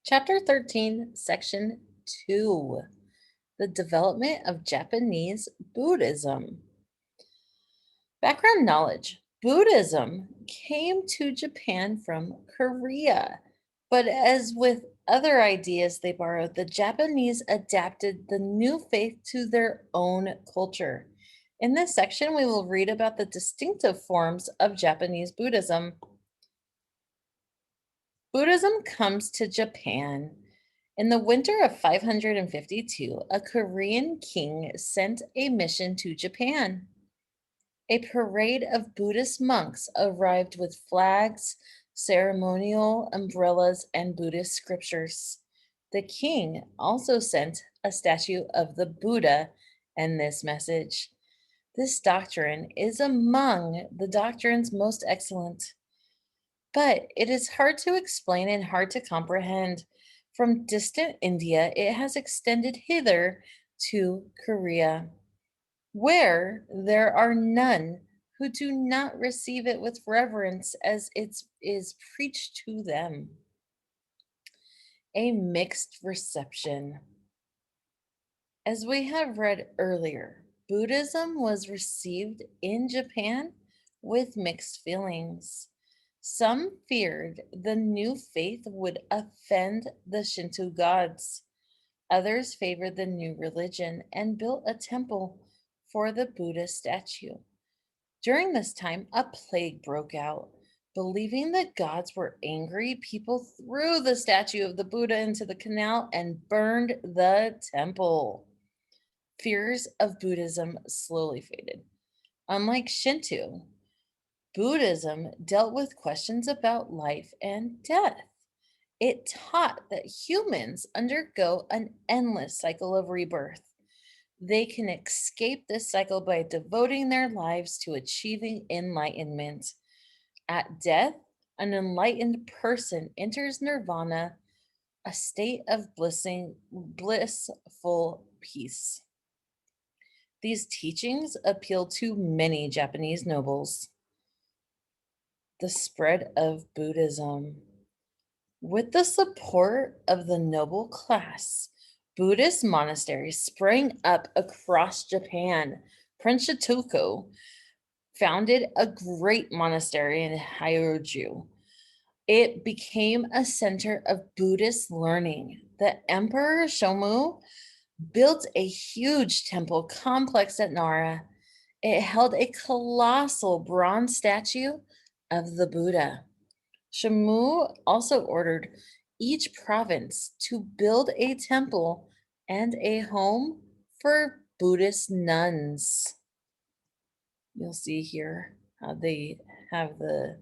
Chapter 13, Section 2, The Development of Japanese Buddhism. Background knowledge. Buddhism came to Japan from Korea, but as with other ideas they borrowed, the Japanese adapted the new faith to their own culture. In this section, we will read about the distinctive forms of Japanese Buddhism. Buddhism comes to Japan. In the winter of 552, a Korean king sent a mission to Japan. A parade of Buddhist monks arrived with flags, ceremonial umbrellas, and Buddhist scriptures. The king also sent a statue of the Buddha and this message. This doctrine is among the doctrines most excellent, but it is hard to explain and hard to comprehend. From distant India, it has extended hither to Korea, where there are none who do not receive it with reverence as it is preached to them. A mixed reception. As we have read earlier, Buddhism was received in Japan with mixed feelings. Some feared the new faith would offend the Shinto gods. Others favored the new religion and built a temple for the Buddha statue. During this time, a plague broke out. Believing that gods were angry, people threw the statue of the Buddha into the canal and burned the temple. Fears of Buddhism slowly faded. Unlike Shinto, Buddhism dealt with questions about life and death. It taught that humans undergo an endless cycle of rebirth. They can escape this cycle by devoting their lives to achieving enlightenment. At death, an enlightened person enters nirvana, a state of blissful peace. These teachings appeal to many Japanese nobles. The spread of Buddhism. With the support of the noble class, Buddhist monasteries sprang up across Japan. Prince Shitoko founded a great monastery in Hyoju. It became a center of Buddhist learning. The Emperor Shomu built a huge temple complex at Nara. It held a colossal bronze statue of the Buddha. Shamu also ordered each province to build a temple and a home for Buddhist nuns. You'll see here how they have the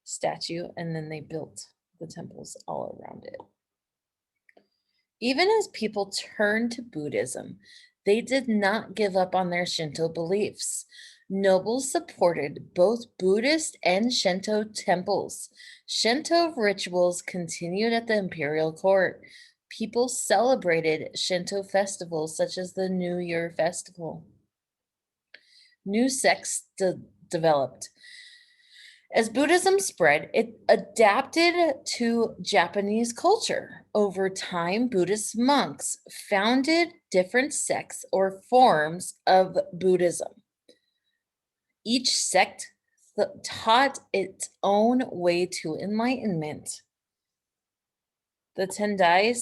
statue and then they built the temples all around it. Even as people turned to Buddhism, they did not give up on their Shinto beliefs. Nobles supported both Buddhist and Shinto temples. Shinto rituals continued at the imperial court. People celebrated Shinto festivals such as the New Year festival. New sects developed. As Buddhism spread, it adapted to Japanese culture. Over time, Buddhist monks founded different sects or forms of Buddhism. Each sect taught its own way to enlightenment. The Tendai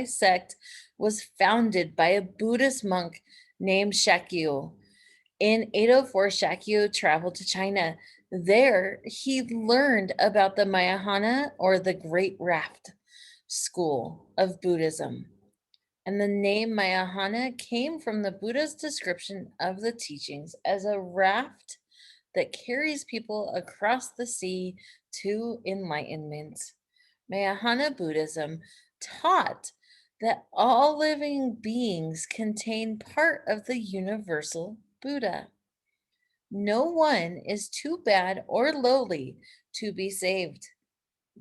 sect was founded by a Buddhist monk named Shakyu. In 804, Shakyu traveled to China. There, he learned about the Mahayana, or the Great Raft school of Buddhism. And the name Mahayana came from the Buddha's description of the teachings as a raft that carries people across the sea to enlightenment. Mahayana Buddhism taught that all living beings contain part of the universal Buddha. No one is too bad or lowly to be saved.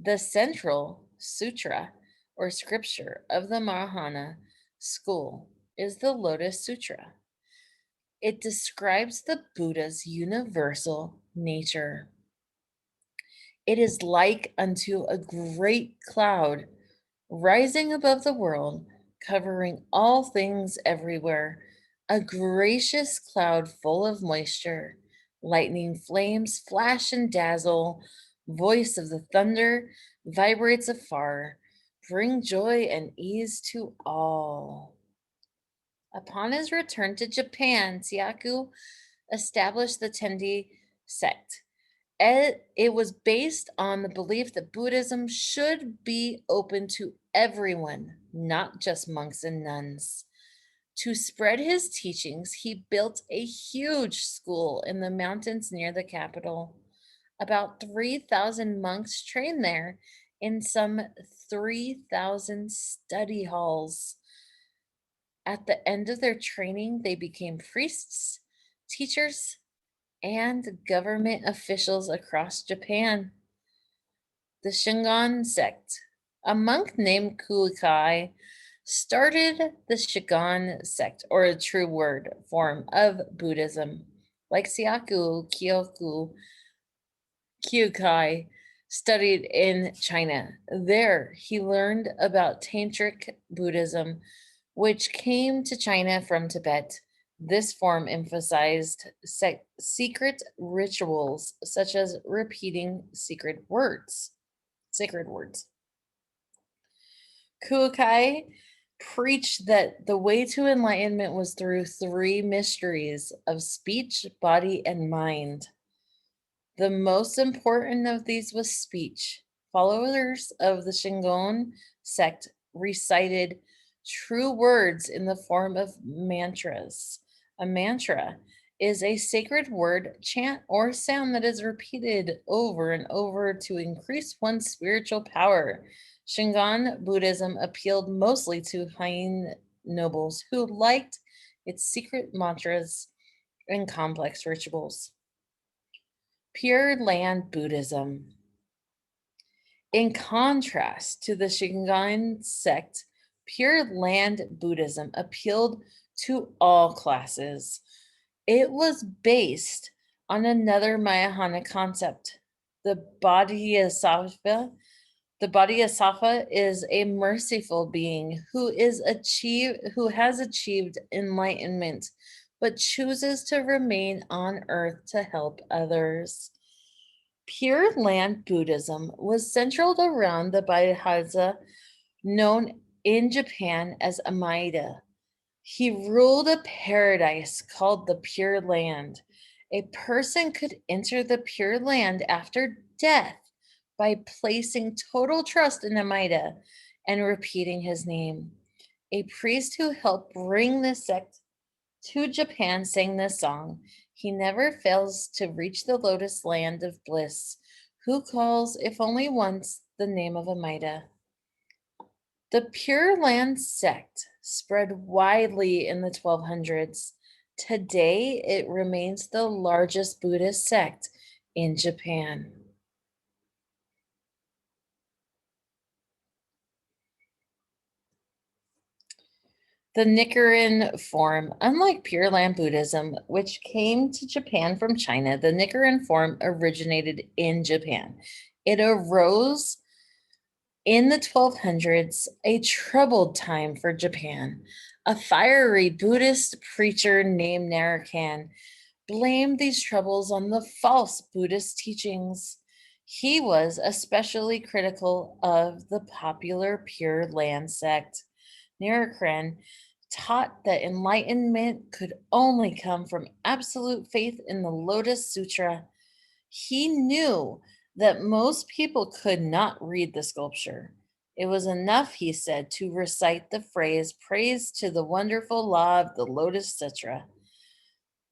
The central sutra or scripture of the Mahayana school is the Lotus Sutra. It describes the Buddha's universal nature. It is like unto a great cloud rising above the world, covering all things everywhere, a gracious cloud full of moisture. Lightning flames flash and dazzle, voice of the thunder vibrates afar, bring joy and ease to all. Upon his return to Japan, Tsuyaku established the Tendi sect. It was based on the belief that Buddhism should be open to everyone, not just monks and nuns. To spread his teachings, he built a huge school in the mountains near the capital. About 3,000 monks trained there in some 3,000 study halls. At the end of their training, they became priests, teachers, and government officials across Japan. The Shingon sect. A monk named Kukai started the Shingon sect, or a true word form of Buddhism. Like Kyukai studied in China. There, he learned about Tantric Buddhism, which came to China from Tibet. This form emphasized secret rituals, such as repeating sacred words. Kukai preached that the way to enlightenment was through three mysteries of speech, body, and mind. The most important of these was speech. Followers of the Shingon sect recited true words in the form of mantras. A mantra is a sacred word, chant, or sound that is repeated over and over to increase one's spiritual power. Shingon Buddhism appealed mostly to high nobles who liked its secret mantras and complex rituals. Pure Land Buddhism. In contrast to the Shingon sect, Pure Land Buddhism appealed to all classes. It was based on another Mahayana concept, the Bodhisattva. The Bodhisattva is a merciful being who has achieved enlightenment, but chooses to remain on earth to help others. Pure Land Buddhism was centered around the Bodhisattva known in Japan as Amida. He ruled a paradise called the Pure Land. A person could enter the Pure Land after death by placing total trust in Amida and repeating his name. A priest who helped bring the sect to Japan sang this song. He never fails to reach the lotus land of bliss. Who calls, if only once, the name of Amida? The Pure Land sect spread widely in the 1200s. Today, it remains the largest Buddhist sect in Japan. The Nichiren form, unlike Pure Land Buddhism, which came to Japan from China, the Nichiren form originated in Japan. It arose in the 1200s, a troubled time for Japan. A fiery Buddhist preacher named Narakan blamed these troubles on the false Buddhist teachings. He was especially critical of the popular Pure Land sect. Narakan taught that enlightenment could only come from absolute faith in the Lotus Sutra. He knew that most people could not read the sculpture. It was enough, he said, to recite the phrase, praise to the wonderful law of the Lotus Sutra.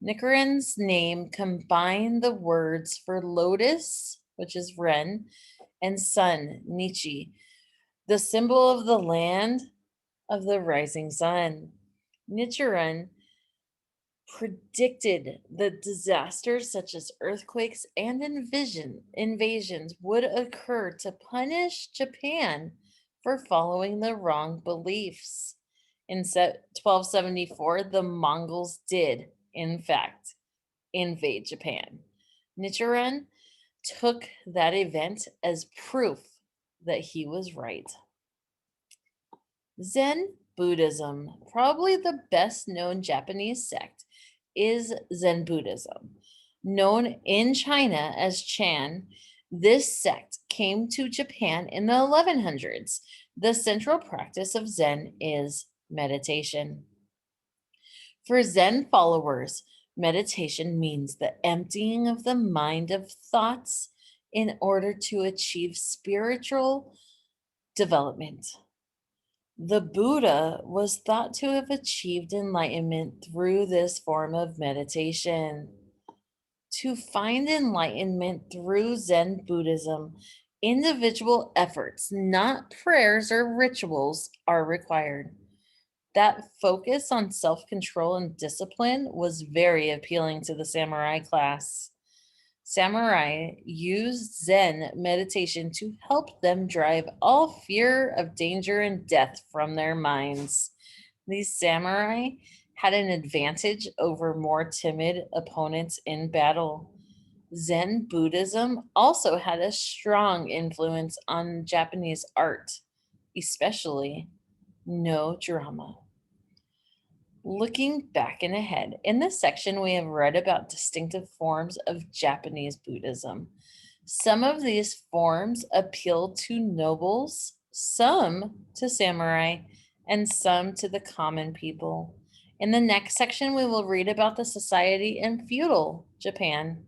Nichiren's name combined the words for lotus, which is Ren, and sun, Nichi, the symbol of the land of the rising sun. Nichiren predicted that disasters such as earthquakes and invasions would occur to punish Japan for following the wrong beliefs. In 1274, the Mongols did, in fact, invade Japan. Nichiren took that event as proof that he was right. Zen Buddhism, probably the best known Japanese sect, is Zen Buddhism. Known in China as Chan, this sect came to Japan in the 1100s. The central practice of Zen is meditation. For Zen followers, meditation means the emptying of the mind of thoughts in order to achieve spiritual development. The Buddha was thought to have achieved enlightenment through this form of meditation. To find enlightenment through Zen Buddhism, individual efforts, not prayers or rituals, are required. That focus on self control and discipline was very appealing to the samurai class. Samurai used Zen meditation to help them drive all fear of danger and death from their minds. These samurai had an advantage over more timid opponents in battle. Zen Buddhism also had a strong influence on Japanese art, especially no drama. Looking back and ahead, in this section, we have read about distinctive forms of Japanese Buddhism. Some of these forms appeal to nobles, some to samurai, and some to the common people. In the next section, we will read about the society in feudal Japan.